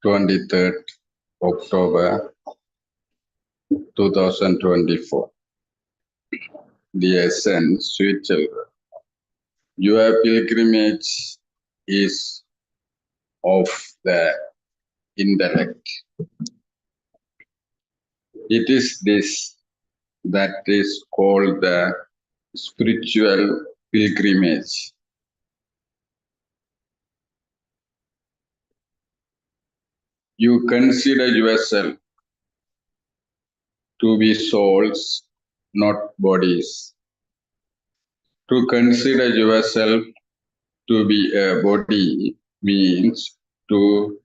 23rd October 2024. Dear son, sweet children, your pilgrimage is of the intellect. It is this that is called the spiritual pilgrimage. You consider yourself to be souls, not bodies. To consider yourself to be a body means to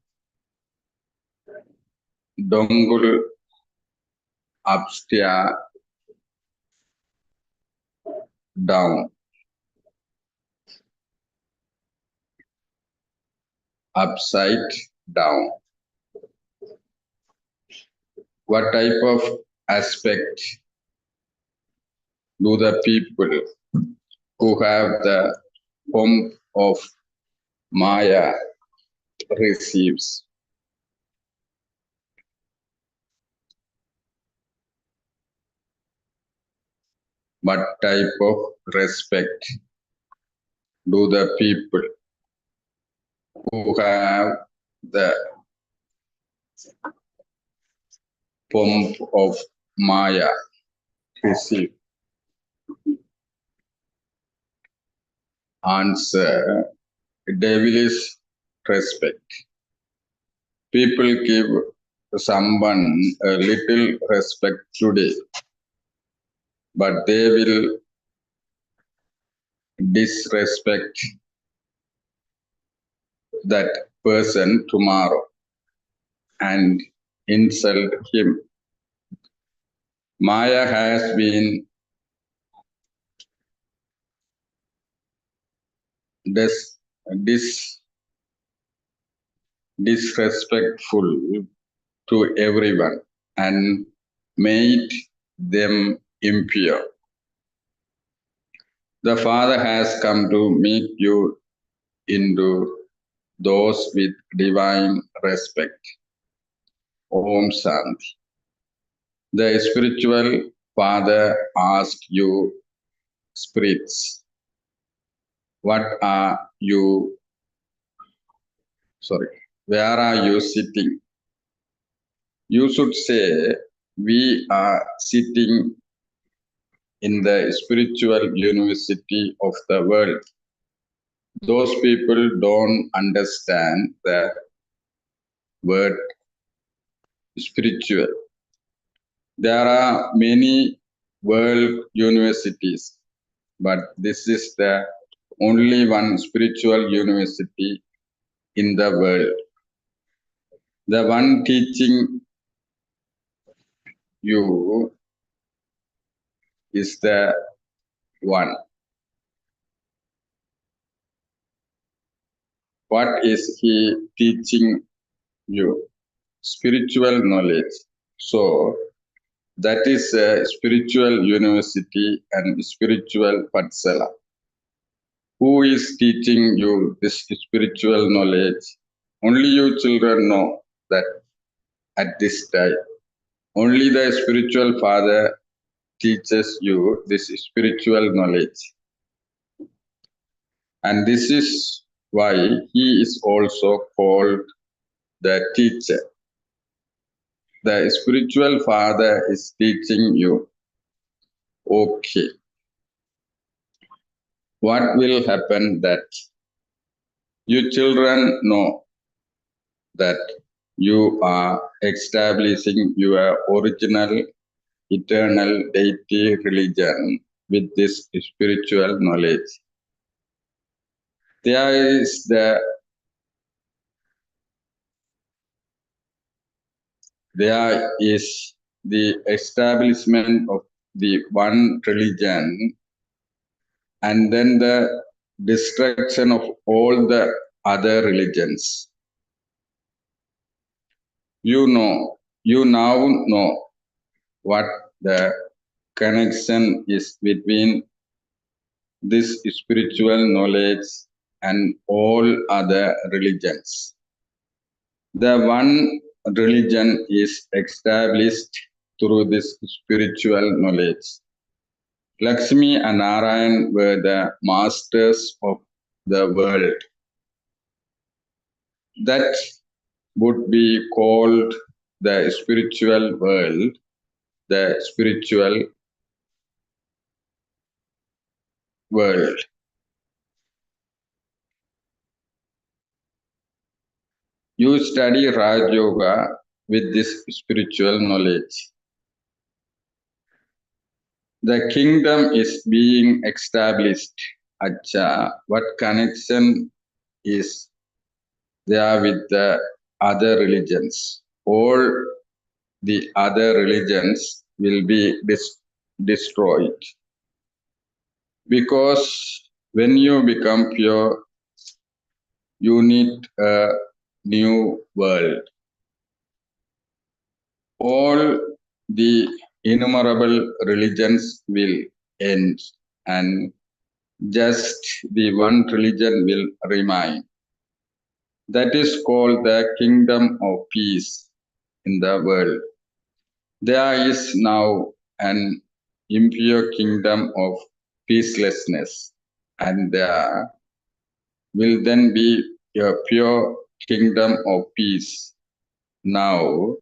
dangle upstairs, down, upside down. What type of aspect do the people who have the pomp of Maya receives? What type of respect do the people who have the pomp of Maya receive? Answer: devilish respect. People give someone a little respect today, but they will disrespect that person tomorrow and insult him. Maya has been disrespectful to everyone and made them impure. The Father has come to make you into those with divine respect. Om Shanti. The spiritual Father asks you, spirits, where are you sitting? You should say, we are sitting in the spiritual university of the world. Those people don't understand the word spiritual. There are many world universities, but this is the only one spiritual university in the world. The one teaching you is the one. What is he teaching you? Spiritual knowledge. So that is a spiritual university and spiritual Patsala. Who is teaching you this spiritual knowledge? Only you children know that at this time. Only the spiritual father teaches you this spiritual knowledge. And this is why he is also called the teacher. The spiritual father is teaching you. Okay. What will happen that you children know that you are establishing your original eternal deity religion with this spiritual knowledge. There is the establishment of the one religion and then the destruction of all the other religions. You now know what the connection is between this spiritual knowledge and all other religions. The one religion is established through this spiritual knowledge. Lakshmi and Narayan were the masters of the world. That would be called the spiritual world, the spiritual world. You study Raj Yoga with this spiritual knowledge. The kingdom is being established. Acha, what connection is there with the other religions? All the other religions will be destroyed. Because when you become pure, you need a new world. All the innumerable religions will end and just the one religion will remain. That is called the kingdom of peace in the world. There is now an impure kingdom of peacelessness, and there will then be a pure kingdom of peace. Now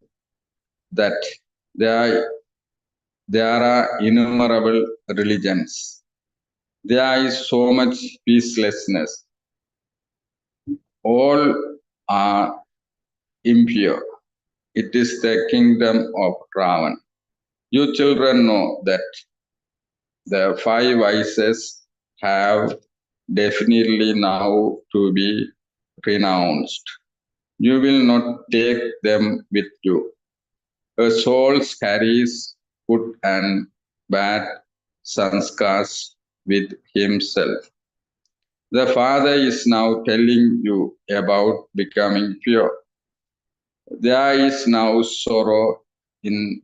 that there are innumerable religions, there is so much peacelessness. All are impure. It is the kingdom of Ravan. You children know that the five vices have definitely now to be renounced. You will not take them with you. A soul carries good and bad sanskars with himself. The Father is now telling you about becoming pure. There is now sorrow in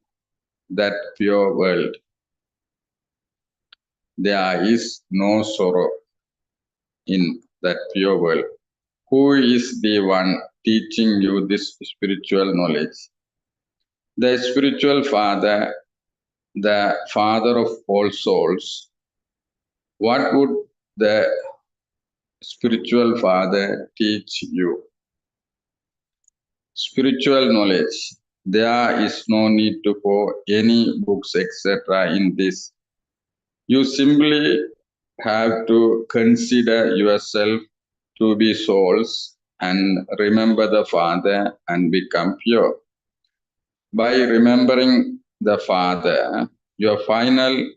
that pure world. There is no sorrow in that pure world. Who is the one teaching you this spiritual knowledge? The spiritual Father, the Father of all souls. What would the spiritual Father teach you? Spiritual knowledge. There is no need to go any books, etc. in this. You simply have to consider yourself to be souls and remember the Father and become pure. By remembering the Father, your final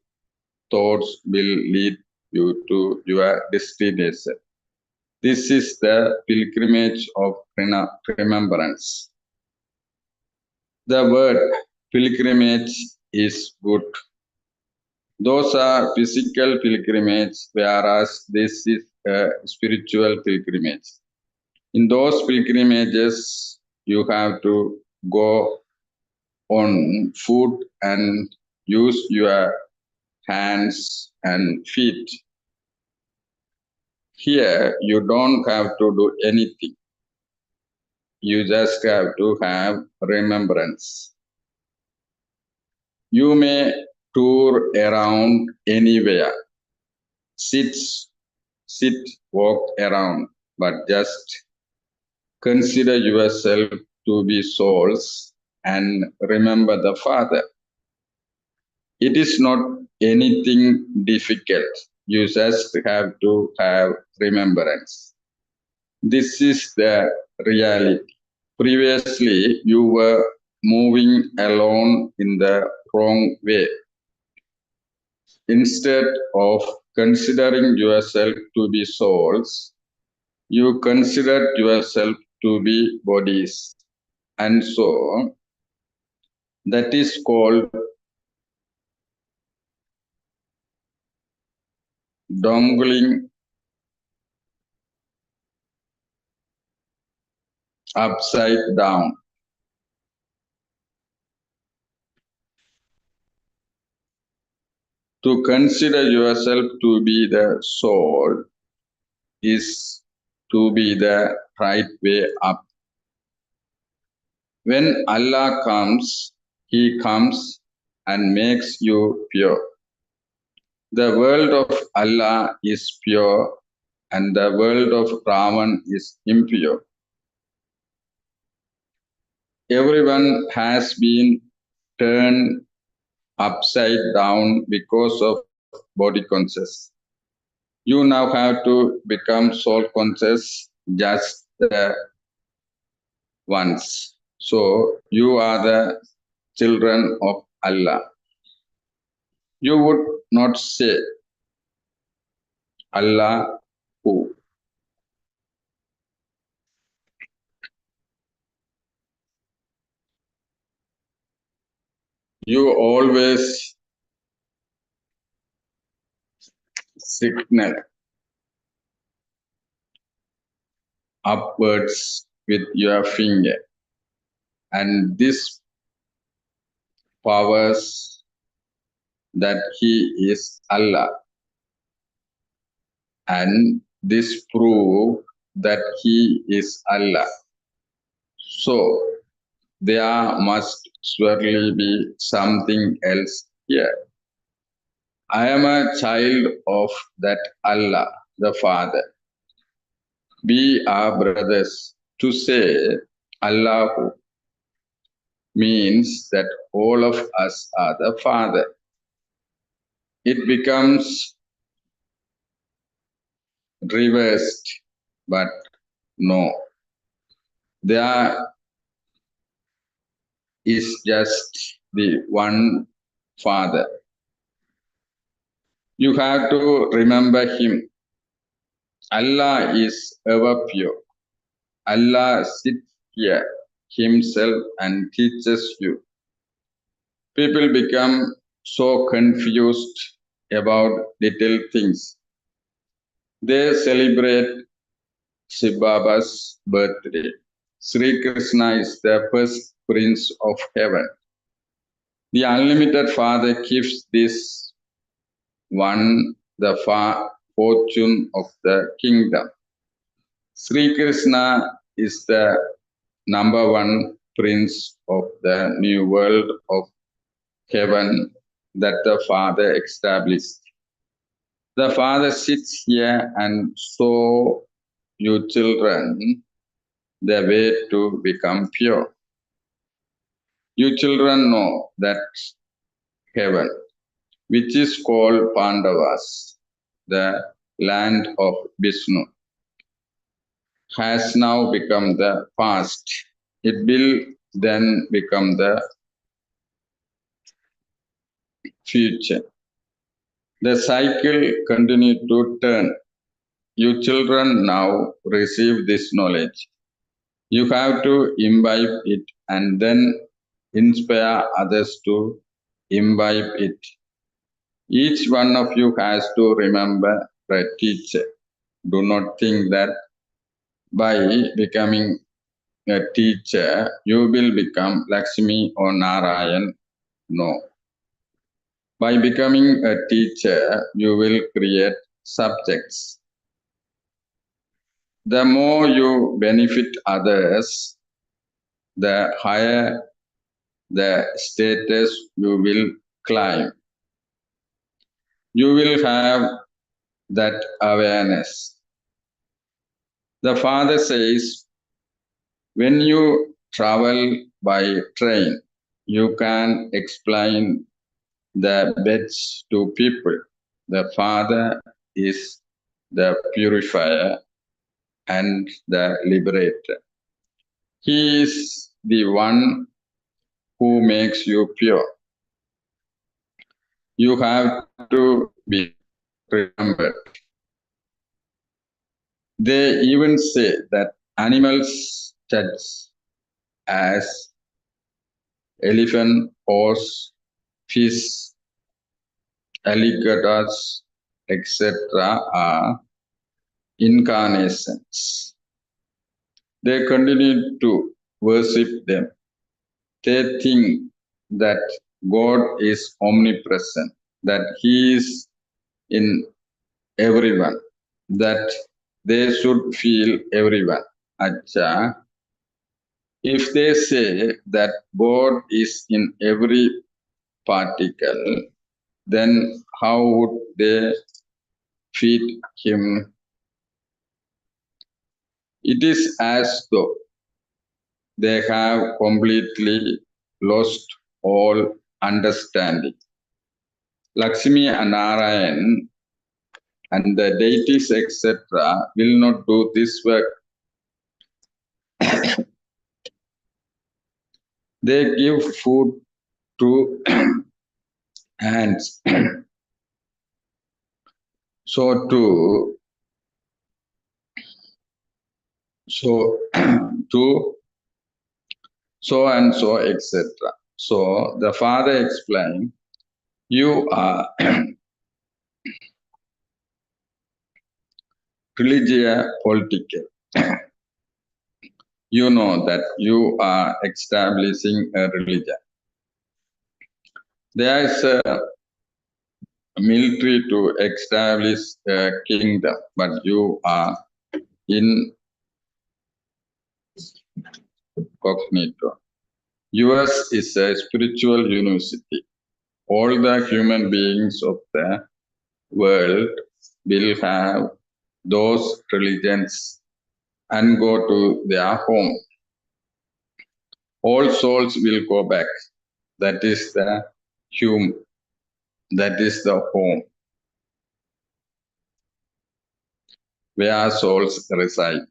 thoughts will lead you to your destination. This is the pilgrimage of remembrance. The word pilgrimage is good. Those are physical pilgrimage, whereas this is a spiritual pilgrimage. In those pilgrimages, you have to go on foot and use your hands and feet. Here, you don't have to do anything. You just have to have remembrance. You may tour around anywhere, sit, walk around, but just consider yourself to be souls and remember the Father. It is not anything difficult. You just have to have remembrance. This is the reality. Previously, you were moving alone in the wrong way. Instead of considering yourself to be souls, you considered yourself to be bodies. And so, that is called dangling upside down. To consider yourself to be the soul is to be the right way up. When Allah comes, He comes and makes you pure. The world of Allah is pure and the world of Ravan is impure. Everyone has been turned upside down because of body conscious. You now have to become soul conscious just once. So you are the children of Allah. You would not say Allah who. You always signal upwards with your finger. And this powers that He is Allah. And this proves that He is Allah. So there must surely be something else here. I am a child of that Allah, the Father. We are brothers. To say Allah means that all of us are the Father. It becomes reversed, but no. There is just the one Father. You have to remember Him. Allah is ever pure. Allah sits here Himself and teaches you. People become so confused about little things. They celebrate Shiv Baba's birthday. Sri Krishna is the first prince of heaven. The unlimited Father gives this one the fortune of the kingdom. Sri Krishna is the number one prince of the new world of heaven that the Father established. The Father sits here and show you children the way to become pure. You children know that heaven. which is called Pandavas, the land of Vishnu, has now become the past. It will then become the future. The cycle continues to turn. You children now receive this knowledge. You have to imbibe it and then inspire others to imbibe it. Each one of you has to remember a teacher. Do not think that by becoming a teacher, you will become Lakshmi or Narayan. No. By becoming a teacher, you will create subjects. The more you benefit others, the higher the status you will climb. You will have that awareness. The father says, when you travel by train, you can explain the beds to people. The father is the purifier and the liberator. He is the one who makes you pure. You have to be remembered. They even say that animals such as elephant, horse, fish, alligators, etc. are incarnations. They continue to worship them. They think that God is omnipresent, that He is in everyone, that they should feel everyone. Acha, if they say that God is in every particle, then how would they feed Him? It is as though they have completely lost all understanding. Lakshmi and Narayan and the deities, etc., will not do this work. They give food to ants. So to so and so, etc. So the father explained, you are religia political. You know that you are establishing a religion. There is a military to establish a kingdom, but you are incognito. Yours is a spiritual university. All the human beings of the world will have those religions and go to their home. All souls will go back. That is the home. That is the home where souls reside.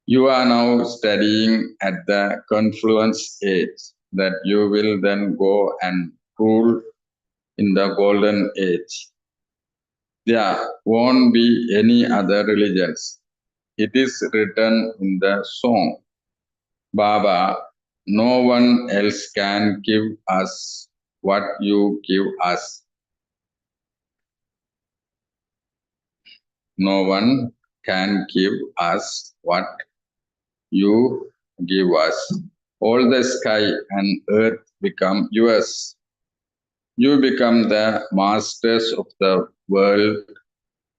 You are now studying at the confluence age, that you will then go and rule in the golden age. There won't be any other religions. It is written in the song, Baba, no one else can give us what you give us. No one can give us what you give us. All the sky and earth become yours. You become the masters of the world,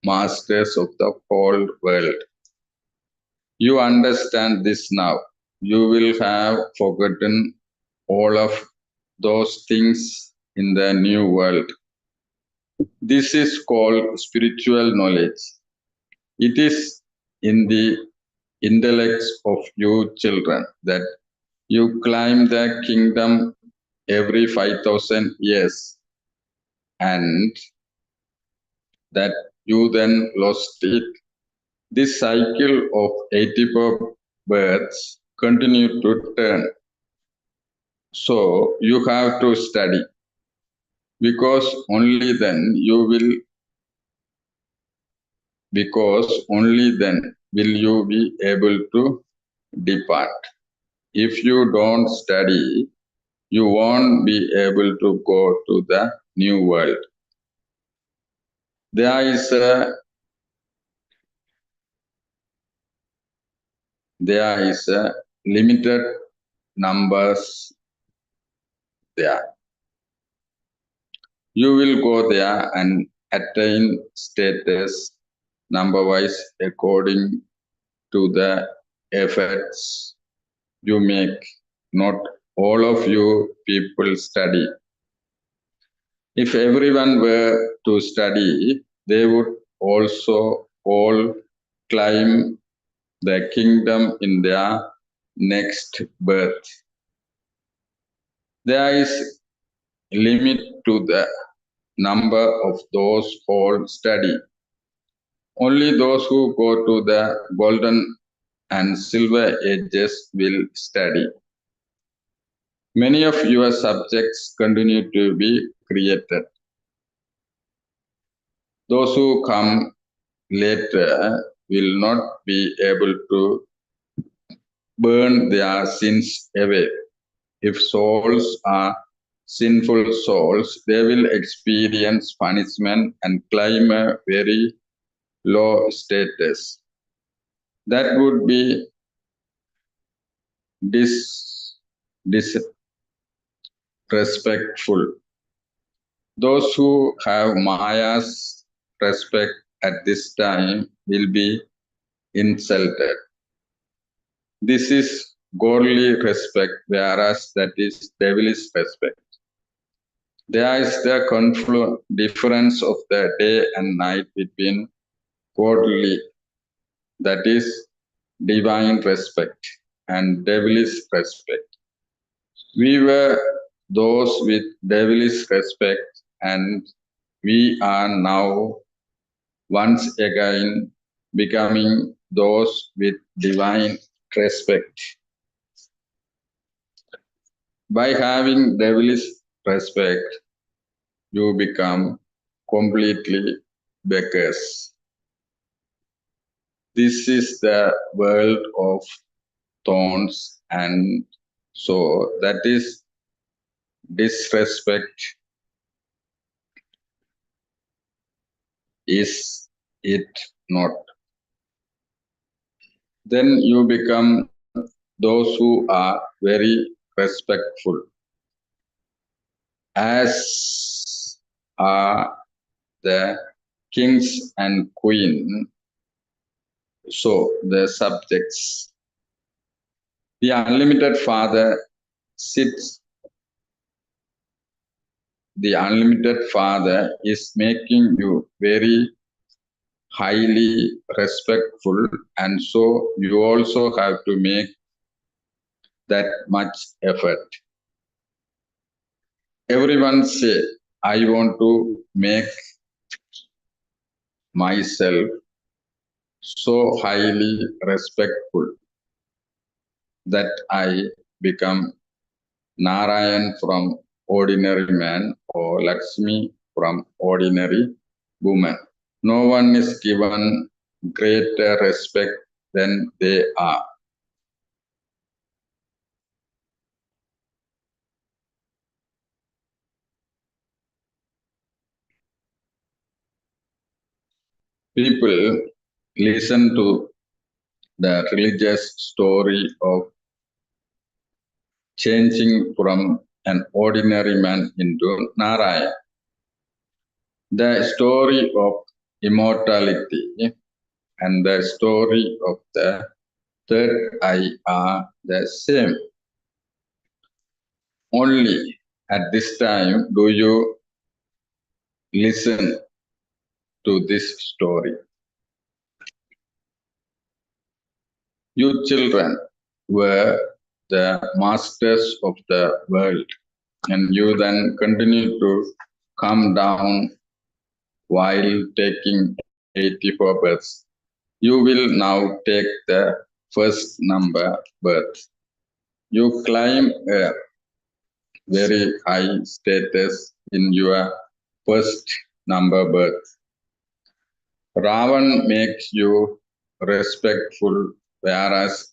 masters of the whole world. You understand this now. You will have forgotten all of those things in the new world. This is called spiritual knowledge. It is in the intellects of you children that you climb the kingdom every 5,000 years. and that you then lost it. This cycle of 84 births continue to turn. So you have to study, because only then will you be able to depart. If you don't study, you won't be able to go to the new world. There is a limited numbers there. You will go there and attain status number-wise according to the efforts you make. Not all of you people study. If everyone were to study, they would also all climb the kingdom in their next birth. There is a limit to the number of those who study. Only those who go to the golden and silver ages will study. Many of your subjects continue to be created. Those who come later will not be able to burn their sins away. If souls are sinful souls, they will experience punishment and climb a very low status. That would be disrespectful. Those who have Maya's respect at this time will be insulted. This is godly respect, whereas that is devilish respect. There is the difference of the day and night between godly, that is divine respect, and devilish respect. We were those with devilish respect, and we are now once again becoming those with divine respect. By having devilish respect, you become completely beggars. This is the world of thorns, and so that is disrespect. Is it not? Then you become those who are very respectful, as are the kings and queen, so the subjects. The unlimited Father sits. The unlimited Father is making you very highly respectful, and so you also have to make that much effort. Everyone say, I want to make myself so highly respectful that I become Narayan from ordinary man or Lakshmi from ordinary woman. No one is given greater respect than they are. People listen to the religious story of changing from an ordinary man into Narayan. The story of immortality and the story of the third eye are the same. Only at this time do you listen to this story. You children were the masters of the world, and you then continue to come down while taking 84 births. You will now take the first number birth. You climb a very high status in your first number birth. Ravan makes you respectful, whereas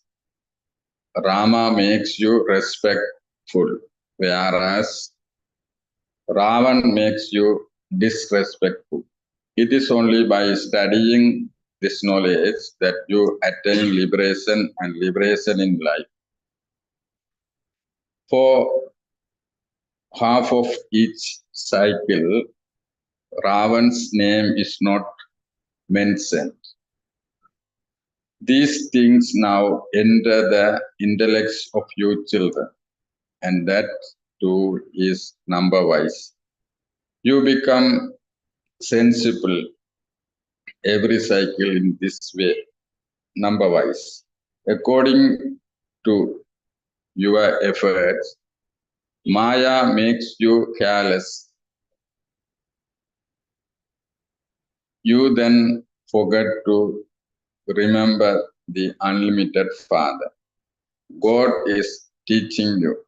Rama makes you respectful, whereas Ravan makes you disrespectful. It is only by studying this knowledge that you attain liberation and liberation in life. For half of each cycle, Ravan's name is not mentioned. These things now enter the intellects of you children, and that too is number wise. You become sensible every cycle in this way, number wise. According to your efforts, Maya makes you careless. You then forget to remember the unlimited Father. God is teaching you.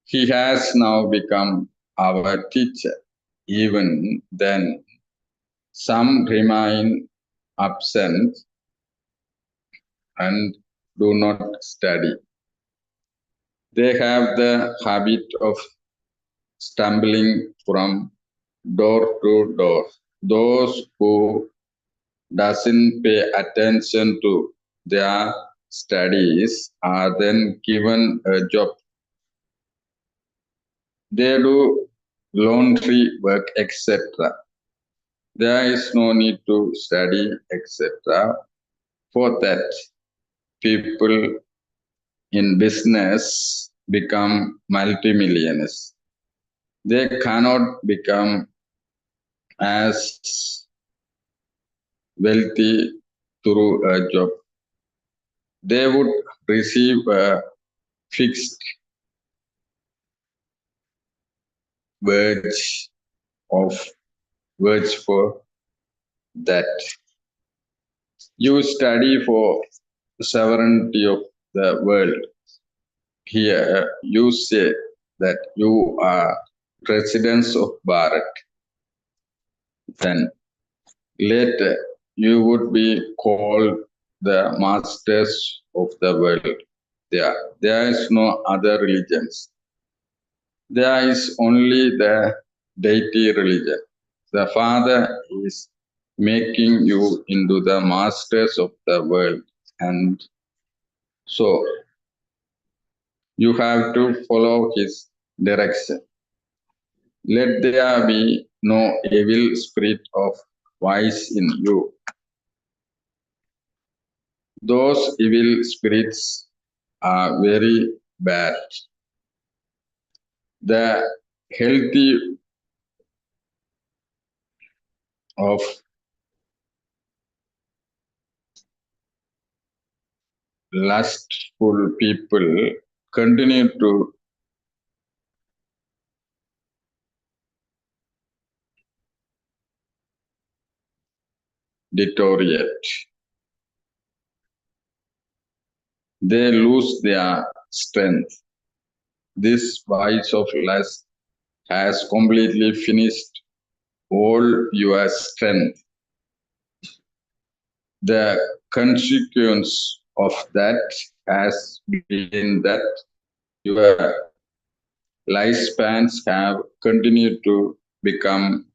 He has now become our teacher. Even then, some remain absent and do not study. They have the habit of stumbling from door to door. Those who doesn't pay attention to their studies are then given a job. They do laundry work, etc. There is no need to study, etc. For that, people in business become multimillionaires. They cannot become as wealthy through a job. They would receive a fixed wage for that. You study for sovereignty of the world. Here you say that you are residents of Bharat. Then later you would be called the masters of the world. There is no other religions. There is only the deity religion. The Father is making you into the masters of the world, and so you have to follow his direction. Let there be no evil spirit of vice in you. Those evil spirits are very bad. The healthy of lustful people continue to deteriorate. They lose their strength. This vice of lust has completely finished all your strength. The consequence of that has been that your lifespans have continued to become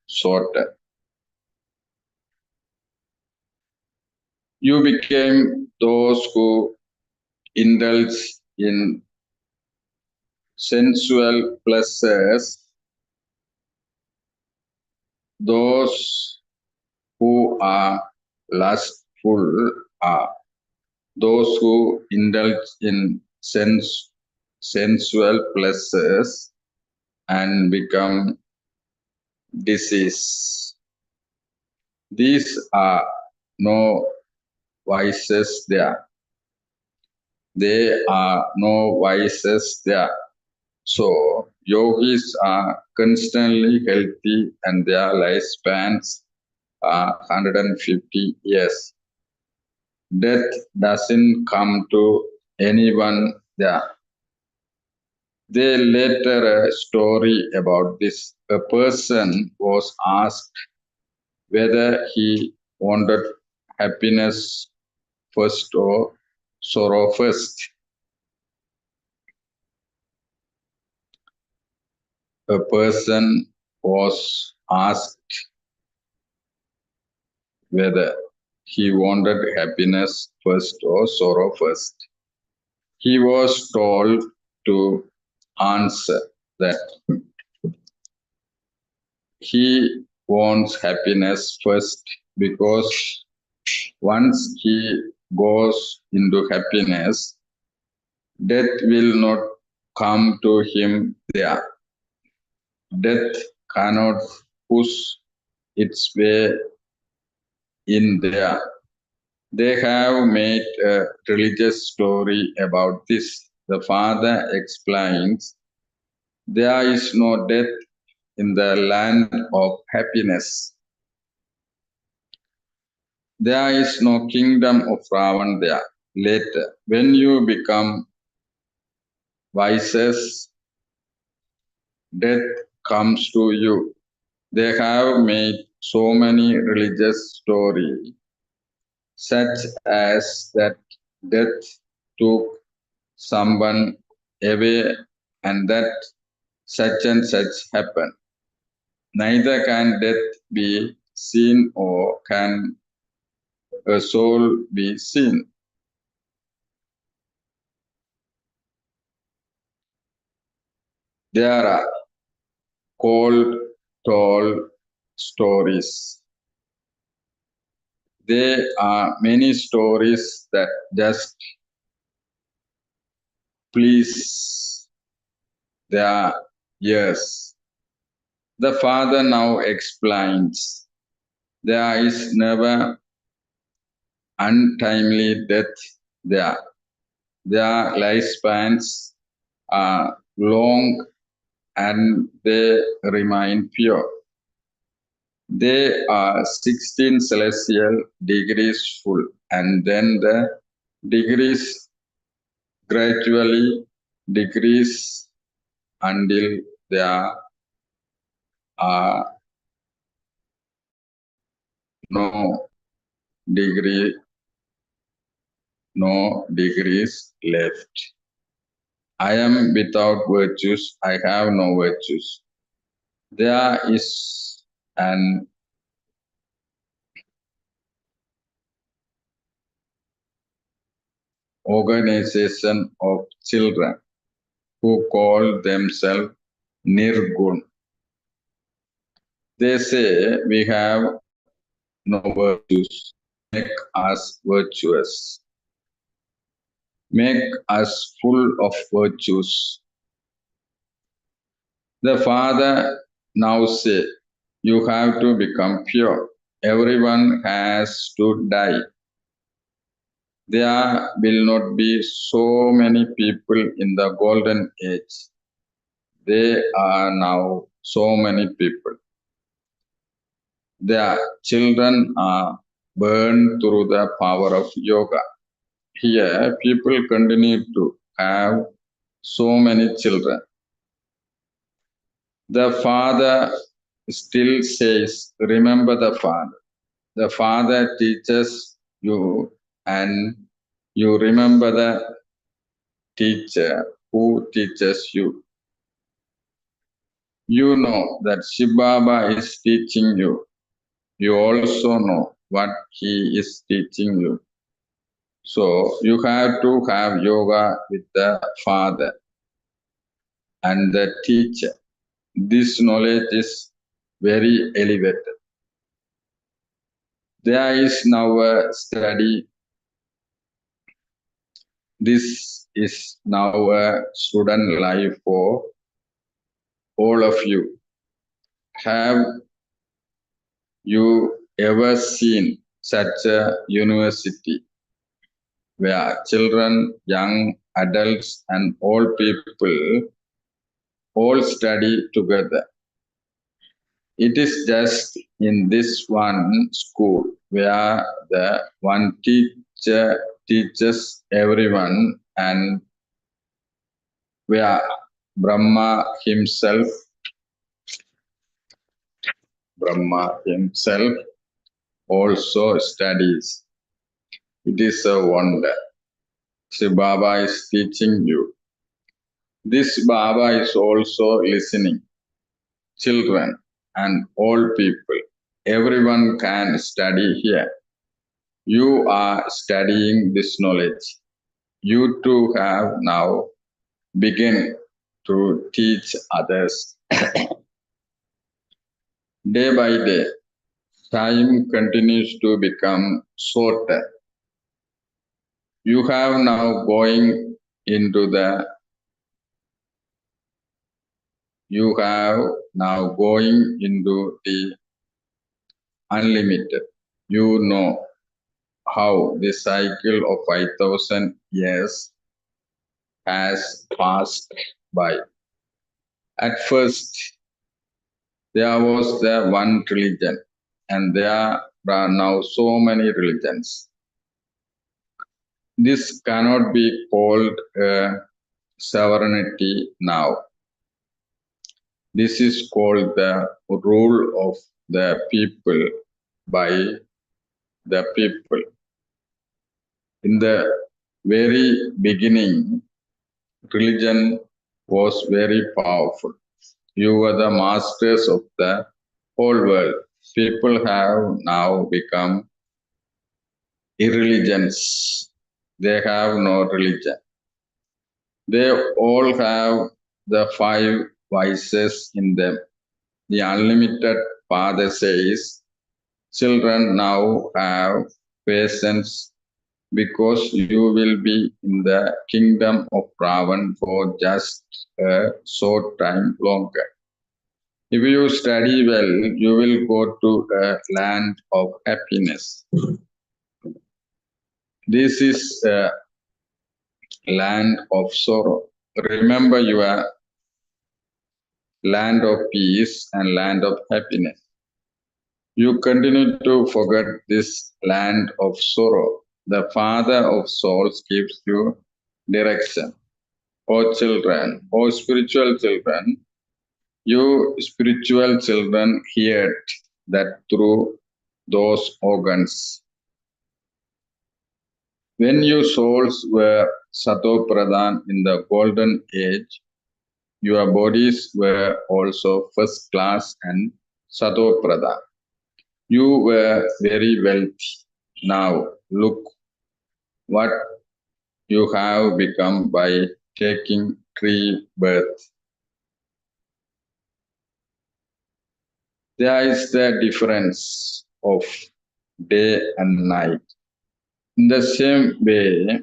shorter. You became those who indulge in sensual pleasures, those who are lustful are those who indulge in sensual pleasures and become diseased. These are no vices there. They are no vices there. So yogis are constantly healthy and their lifespans are 150 years. Death doesn't come to anyone there. They later a story about this. A person was asked whether he wanted happiness first or sorrow first. A person was asked whether he wanted happiness first or sorrow first. He was told to answer that he wants happiness first because once he goes into happiness, death will not come to him there. Death cannot push its way in there. They have made a religious story about this. The father explains there is no death in the land of happiness. There is no kingdom of Ravan there. Later, when you become wisest, death comes to you. They have made so many religious stories, such as that death took someone away and that such and such happened. Neither can death be seen or can a soul be seen. There are called told stories. There are many stories that just please their ears. The father now explains there is never untimely death there. Their lifespans are long and they remain pure. They are 16 celestial degrees full, and then the degrees gradually decrease until there are no degree, no degrees left. I am without virtues, I have no virtues. There is an organization of children who call themselves Nirgun. They say we have no virtues, make us virtuous, make us full of virtues. The father now say, you have to become pure. Everyone has to die. There will not be so many people in the golden age. There are now so many people. Their children are burned through the power of yoga. Here, people continue to have so many children. The father still says, remember the father. The father teaches you and you remember the teacher who teaches you. You know that Shiv Baba is teaching you. You also know what he is teaching you. So you have to have yoga with the father and the teacher. This knowledge is very elevated. There is now a study. This is now a student life for all of you. Have you ever seen such a university where children, young adults, and old people all study together. It is just in this one school where the one teacher teaches everyone and where Brahma himself also studies. It is a wonder. Sri Baba is teaching you. This Baba is also listening. Children and old people, everyone can study here. You are studying this knowledge. You too have now begun to teach others. Day by day, time continues to become shorter. You have now going into the unlimited. You know how the cycle of 5,000 years has passed by. At first, there was the one religion, and there are now so many religions. This cannot be called sovereignty now. This is called the rule of the people by the people. In the very beginning, religion was very powerful. You were the masters of the whole world. People have now become irreligions. They have no religion. They all have the five vices in them. The unlimited Father says, children now have patience because you will be in the kingdom of Ravan for just a short time longer. If you study well, you will go to a land of happiness. This is a land of sorrow. Remember your land of peace and land of happiness. You continue to forget this land of sorrow. The Father of souls gives you direction. O children, O spiritual children, you spiritual children heard that through those organs. When you souls were Sato Pradhan in the golden age, your bodies were also first class and Sato Pradhan. You were very wealthy. Now look what you have become by taking three births. There is the difference of day and night. In the same way,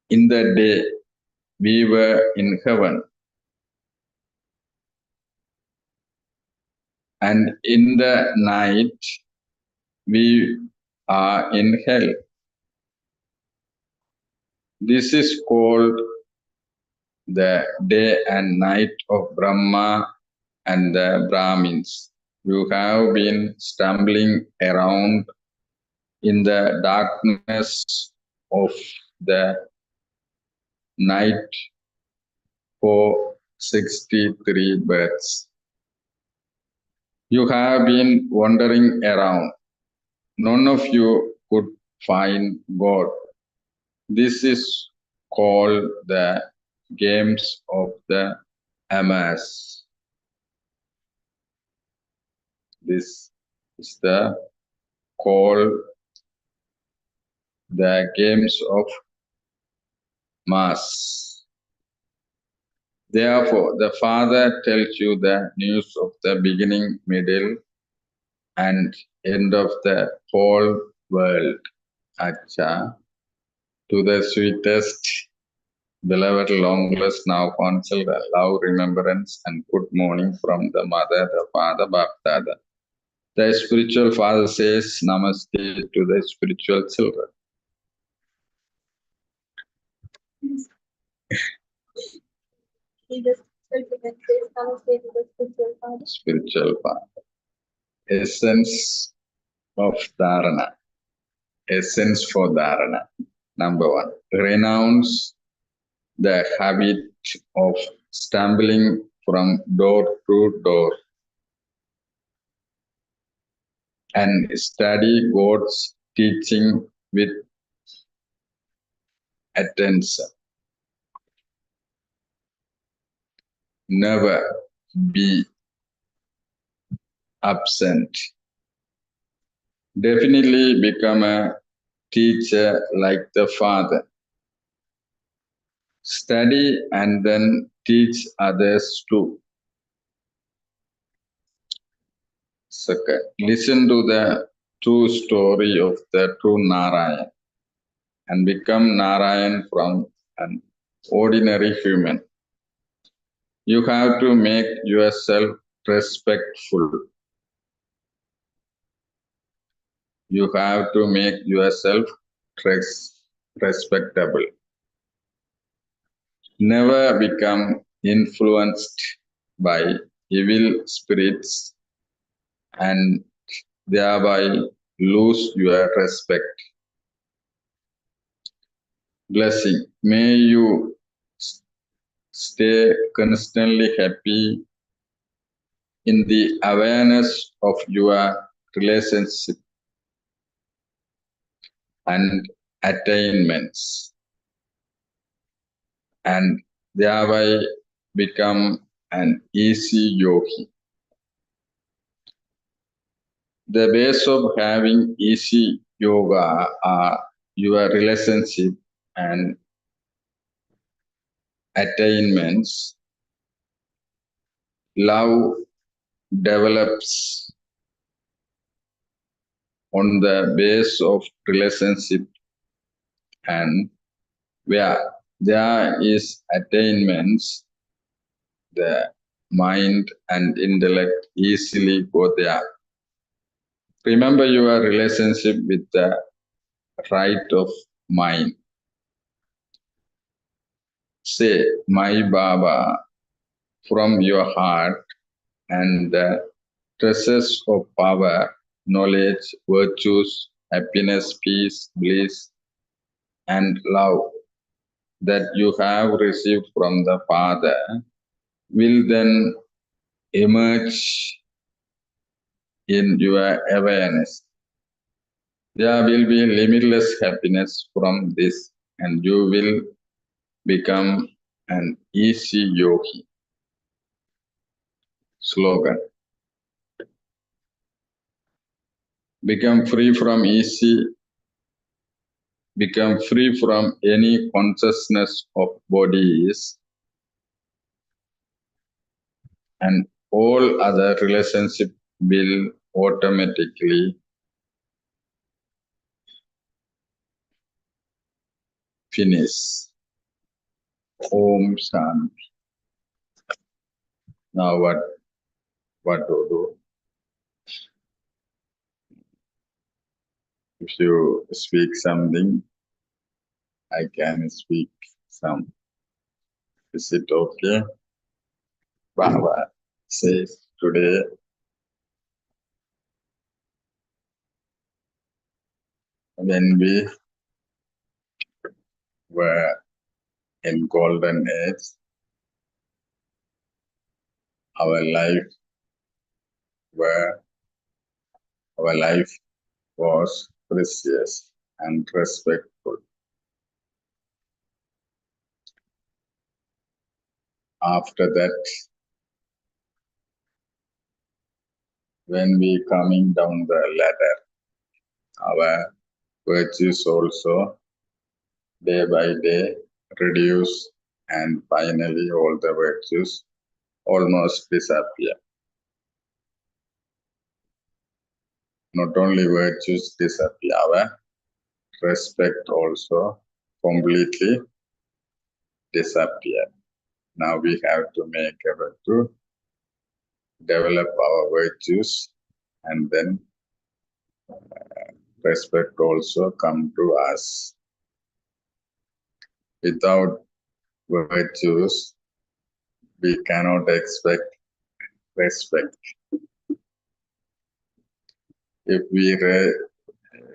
in the day, we were in heaven. And in the night, we are in hell. This is called the day and night of Brahma and the Brahmins. You have been stumbling around in the darkness of the night for 63 births. You have been wandering around. None of you could find God. This is called the games of the amas. This is called the games of mass. Therefore, the Father tells you the news of the beginning, middle, and end of the whole world. Acha, to the sweetest, beloved, longless, now counsel, love, remembrance, and good morning from the Mother, the Father, Baptada. The spiritual father says namaste to the spiritual children. Spiritual path. Essence of dharana. Essence for dharana. Number one, renounce the habit of stumbling from door to door and study God's teaching with attention. Never be absent. Definitely become a teacher like the Father. Study and then teach others too. Second, listen to the true story of the true Narayan and become Narayan from an ordinary human. You have to make yourself respectful. You have to make yourself respectable. Never become influenced by evil spirits and thereby lose your respect. Blessing. May you stay constantly happy in the awareness of your relationship and attainments, and thereby become an easy yogi. The base of having easy yoga are your relationship and attainments. Love develops on the base of relationship, and where there is attainments, the mind and intellect easily go there. Remember your relationship with the right of mind. Say, my Baba, from your heart, and the treasures of power, knowledge, virtues, happiness, peace, bliss, and love that you have received from the Father will then emerge in your awareness. There will be limitless happiness from this, and you will become an easy yogi. Slogan. Become free from any consciousness of bodies, and all other relationship will automatically finish. Om Shanti. Now what to do? If you speak something, I can speak some. Is it okay? Baba says today, when we were in golden age, our life was precious and respectful. After that, when we coming down the ladder, our virtues also day by day reduce, and finally all the virtues almost disappear. Not only virtues disappear, our respect also completely disappear. Now we have to make effort to develop our virtues, and then respect also come to us. Without virtues, we cannot expect respect. If we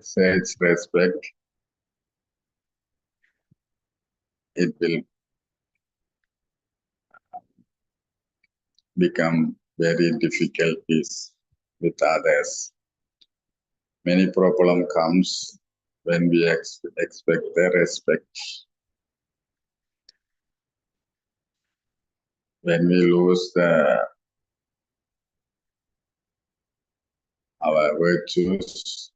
search respect, it will become very difficult with others. Many problem comes when we expect the respect. When we lose our virtues,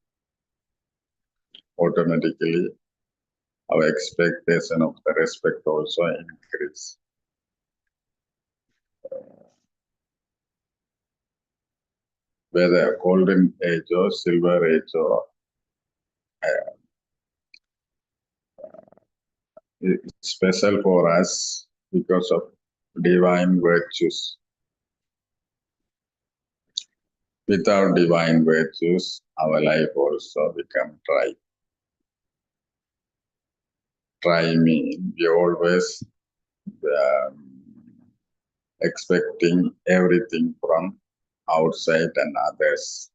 automatically our expectation of the respect also increase. Whether golden age or silver age or it's special for us because of divine virtues. Without divine virtues, our life also become dry. Dry means we always expecting everything from outside and others.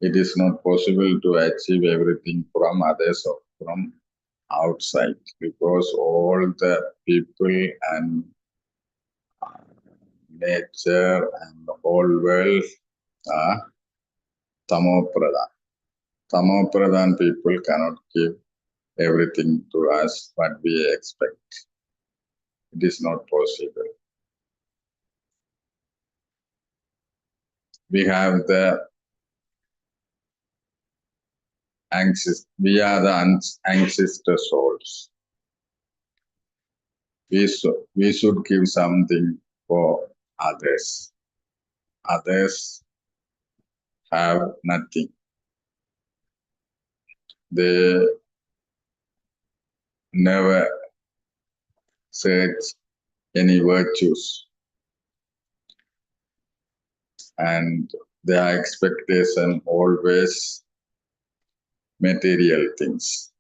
It is not possible to achieve everything from others or from outside because all the people and nature and the whole world are tamopradhan. Tamopradhan people cannot give everything to us what we expect. It is not possible. We have the we are the ancestor souls. We should give something for others. Others have nothing. They never search any virtues, and their expectation always material things.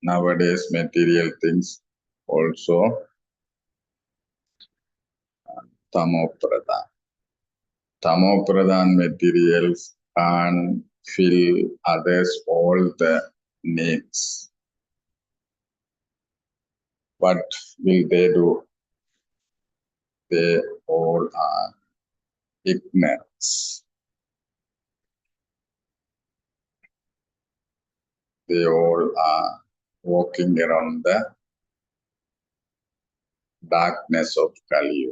Nowadays, material things also tamopradhan. Tamopradhan materials can fill others all the needs. What will they do? They all are ignorance. They all are walking around the darkness of Kali.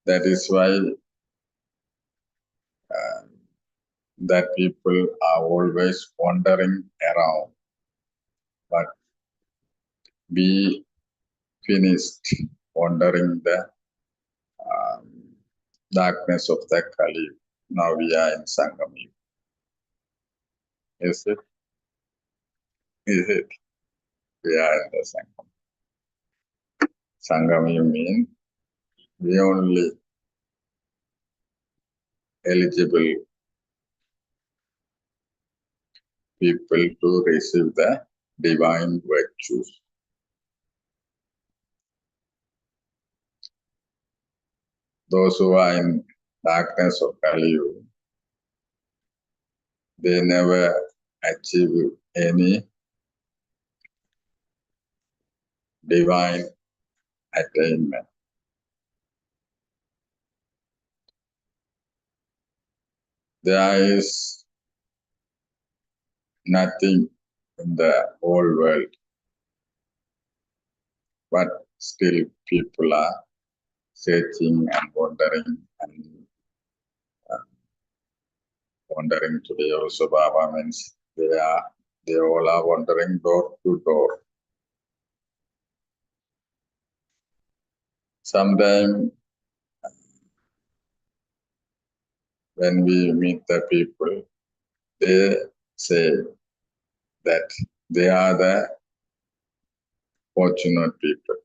That is why that people are always wandering around. But we finished wandering the darkness of the Kali. Now we are in Sangam. Is it? Is it? We are in the Sangam. Sangam means we only eligible people to receive the divine virtues. Those who are in darkness of Kali, they never achieve any divine attainment. There is nothing in the whole world, but still people are searching and wondering and wandering today also. Baba means they all are wandering door to door. Sometimes when we meet the people, they say that they are the fortunate people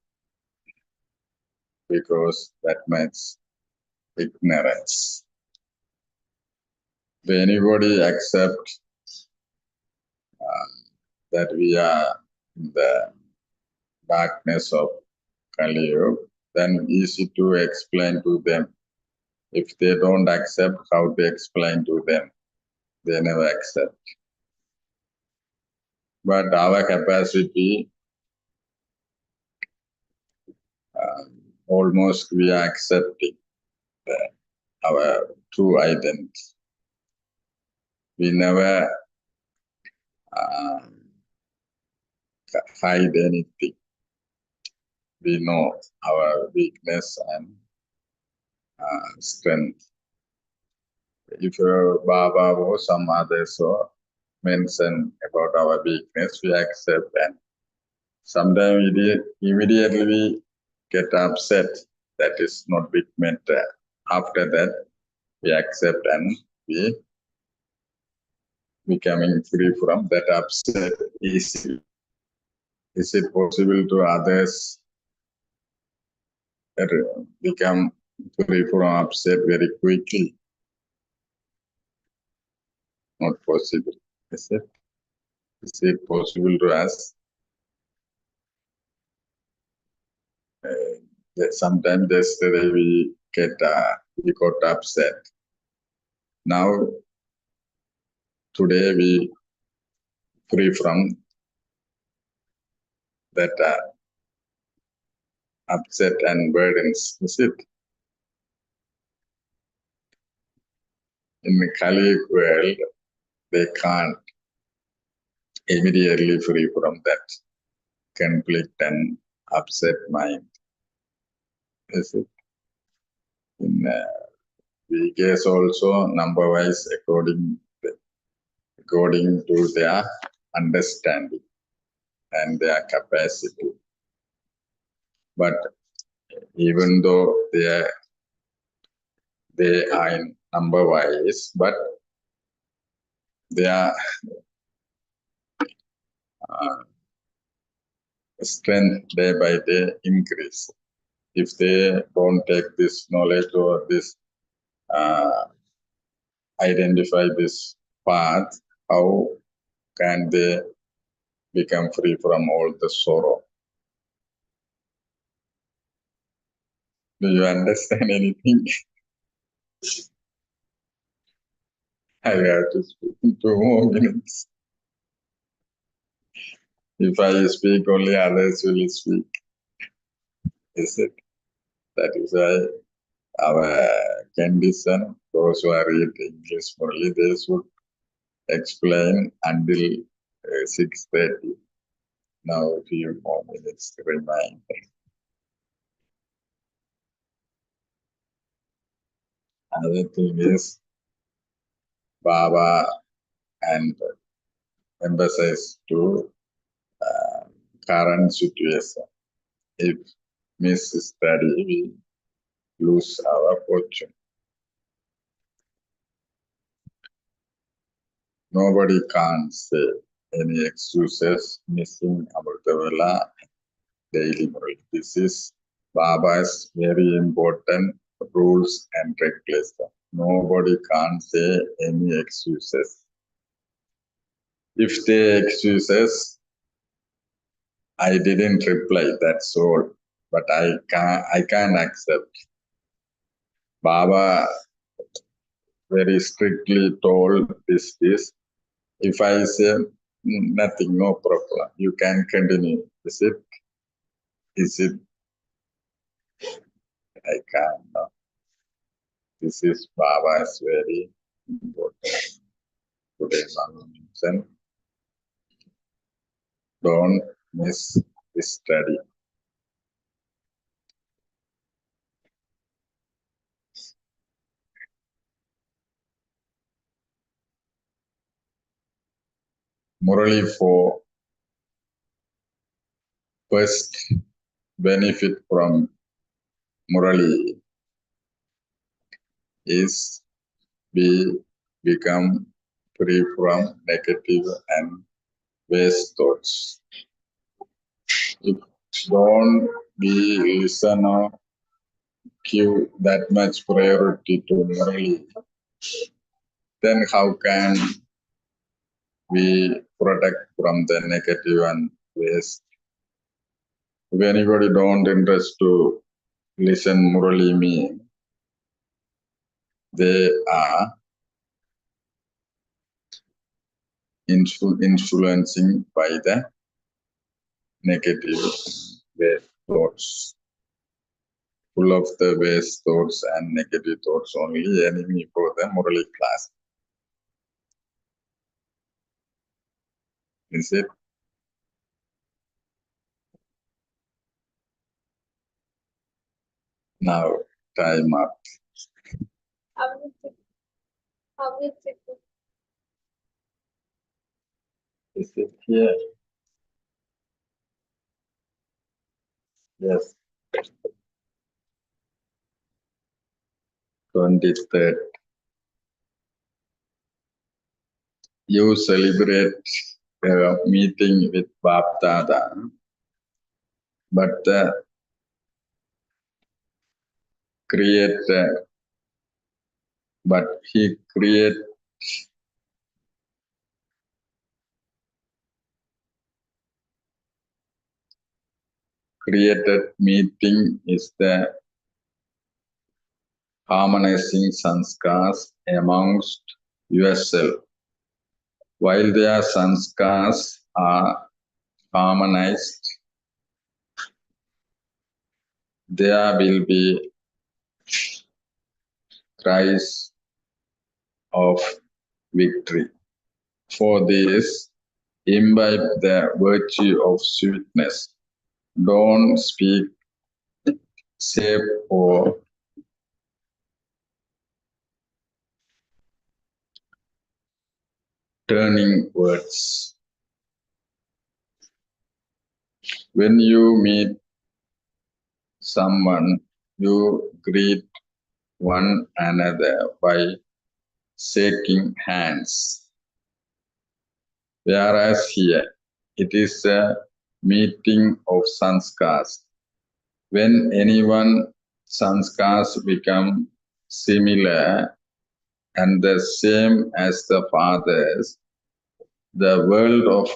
because that means ignorance. If anybody accepts that we are in the darkness of Kali Yuga, then easy to explain to them. If they don't accept, how to explain to them? They never accept. But our capacity, almost we are accepting our true identity. We never hide anything. We know our weakness and strength. If Baba or some others mention about our weakness, we accept, and sometimes immediately we get upset. That is not big matter. After that, we accept and we becoming free from that upset easily. Is it possible to others become free from upset very quickly? Not possible. Is it? Is it possible to us? Sometimes yesterday we got upset. Now today we free from that upset and burdens. Is it? In the Kali world, they can't immediately free from that conflict and upset mind. Is it? In we guess also number wise according to their understanding and their capacity. But even though they are in number wise, but their strength day by day increase. If they don't take this knowledge or this identify this path, how can they become free from all the sorrow? Do you understand anything? I have to speak in 2 more minutes. If I speak, only others will speak. Is it? That is why our condition, those who are reading English Murli, they should explain until 6:30. Now a few more minutes remain. Another thing is Baba and emphasize to current situation. If miss study, we lose our fortune. Nobody can say any excuses missing Amrutavela daily Murli. This is Baba's very important rules and regulations. Nobody can say any excuses. If they excuses, I didn't reply, that's all. But I can't accept. Baba very strictly told this. If I say nothing, no problem, you can continue. Is it? I can't. No. This is Baba's very important. Today's mention. Don't miss this study. Morally, for first benefit from morally is we become free from negative and waste thoughts. If don't we listen or give that much priority to morally, then how can we protect from the negative and waste If anybody don't interest to listen Murli me, they are influencing by the negative waste thoughts. Full of the waste thoughts and negative thoughts, only enemy for the Murali class. Is it? Now, time up. Is it here? Yes. 23rd. You celebrate a meeting with Bap Dada, but he created meeting is the harmonizing sanskars amongst yourself. While their sanskars are harmonized, there will be cries of victory. For this, imbibe the virtue of sweetness. Don't speak shape or turning words. When you meet someone, you greet one another by shaking hands. Whereas here, it is a meeting of sanskars. When anyone sanskars become similar and the same as the fathers, the world of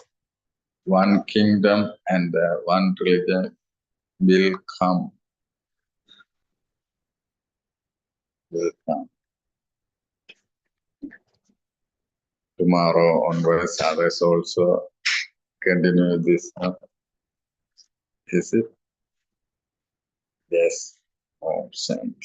one kingdom and one religion will come. Tomorrow onwards, others also continue this. Is it? Yes. Oh, same.